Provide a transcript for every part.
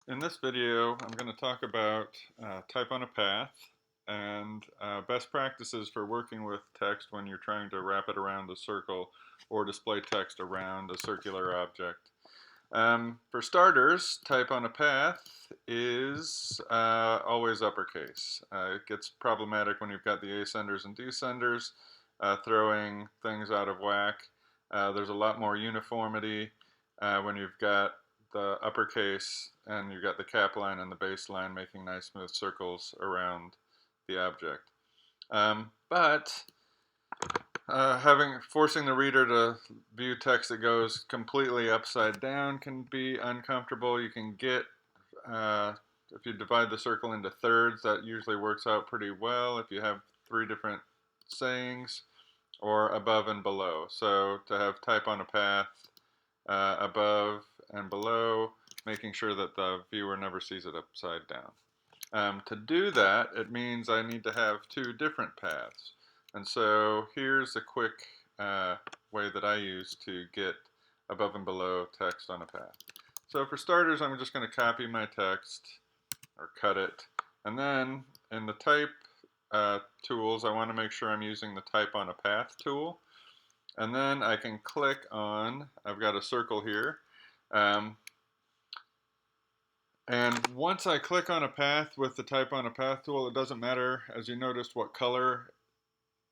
In this video, I'm going to talk about type on a path and best practices for working with text when you're trying to wrap it around a circle or display text around a circular object. For starters, type on a path is always uppercase. It gets problematic when you've got the ascenders and descenders throwing things out of whack. There's a lot more uniformity when you've got the uppercase and you've got the cap line and the base line making nice smooth circles around the object. But forcing the reader to view text that goes completely upside down can be uncomfortable. You can get, if you divide the circle into thirds, that usually works out pretty well if you have three different sayings, or above and below. So to have type on a path, above and below, making sure that the viewer never sees it upside down. To do that, it means I need to have two different paths. And so here's a quick way that I use to get above and below text on a path. So for starters, I'm just going to copy my text or cut it. And then in the type tools, I want to make sure I'm using the type on a path tool. And then I can click on, I've got a circle here. And once I click on a path with the type on a path tool, it doesn't matter, as you noticed, what color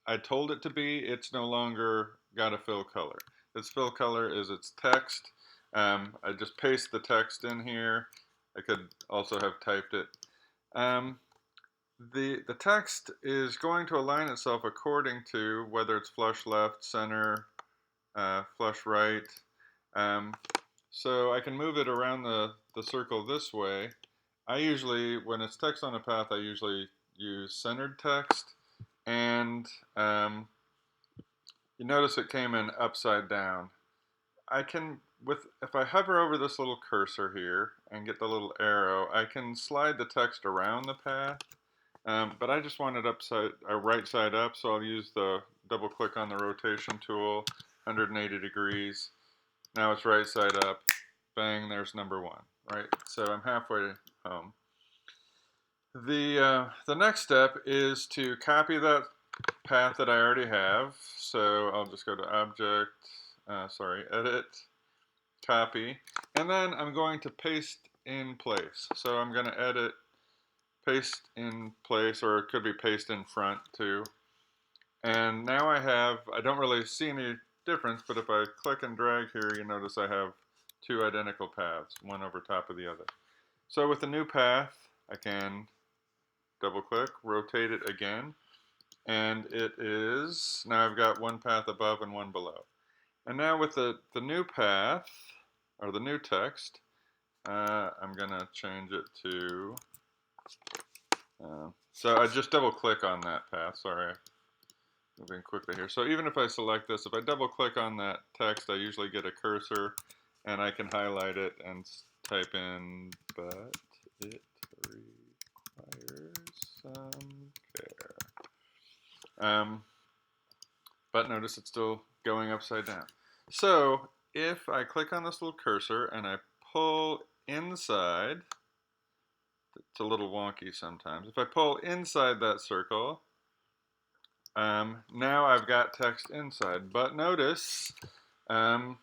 I told it to be. It's no longer got a fill color. Its fill color is its text. I just paste the text in here. I could also have typed it. The text is going to align itself according to whether it's flush left, center, flush right. So I can move it around the circle this way. I usually, when it's text on a path, I usually use centered text. And you notice it came in upside down. I can, if I hover over this little cursor here and get the little arrow, I can slide the text around the path. But I just want it right side up, so I'll use the double click on the rotation tool, 180 degrees. Now it's right side up. Bang, there's number one, right? So I'm halfway home. The next step is to copy that path that I already have. So I'll just go to Object, Edit, Copy, and then I'm going to paste in place. So I'm going to edit paste in place, or it could be paste in front too. And now I don't really see any difference, but if I click and drag here, you notice I have two identical paths, one over top of the other. So with the new path, I can double click, rotate it again, and it is, now I've got one path above and one below. And now with the new path, or the new text, I'm going to change it to, so I just double click on that path, sorry, moving quickly here. So even if I select this, if I double click on that text, I usually get a cursor and I can highlight it and type in, but it requires some care. But notice it's still going upside down. So if I click on this little cursor and I pull inside, it's a little wonky sometimes. If I pull inside that circle, now I've got text inside. But notice, if I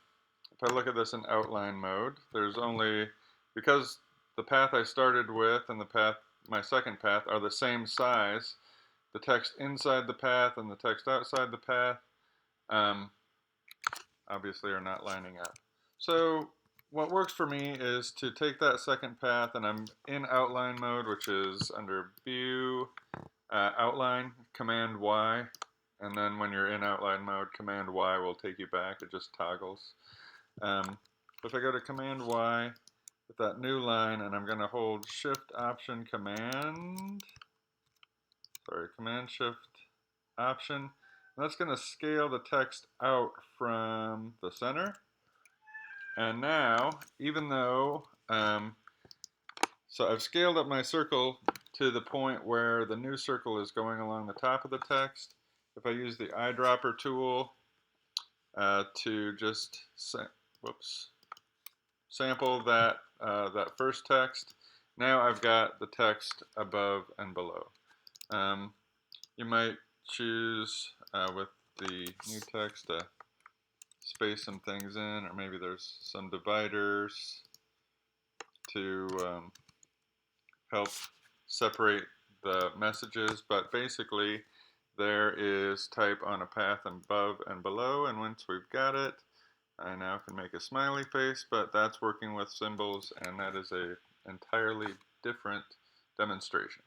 look at this in outline mode, there's only, because the path I started with and the path, my second path, are the same size, the text inside the path and the text outside the path obviously are not lining up. So what works for me is to take that second path, and I'm in outline mode, which is under View, Outline, Command Y, and then when you're in outline mode, Command Y will take you back. It just toggles. If I go to Command Y with that new line, and I'm going to hold Shift Option Command Shift Option, and that's going to scale the text out from the center. And now, even though, so I've scaled up my circle to the point where the new circle is going along the top of the text. If I use the eyedropper tool to just sample that first text, Now I've got the text above and below. You might choose with the new text to space some things in, or maybe there's some dividers to help separate the messages, but basically there is type on a path above and below, and once we've got it, I now can make a smiley face, but that's working with symbols, and that is a entirely different demonstration.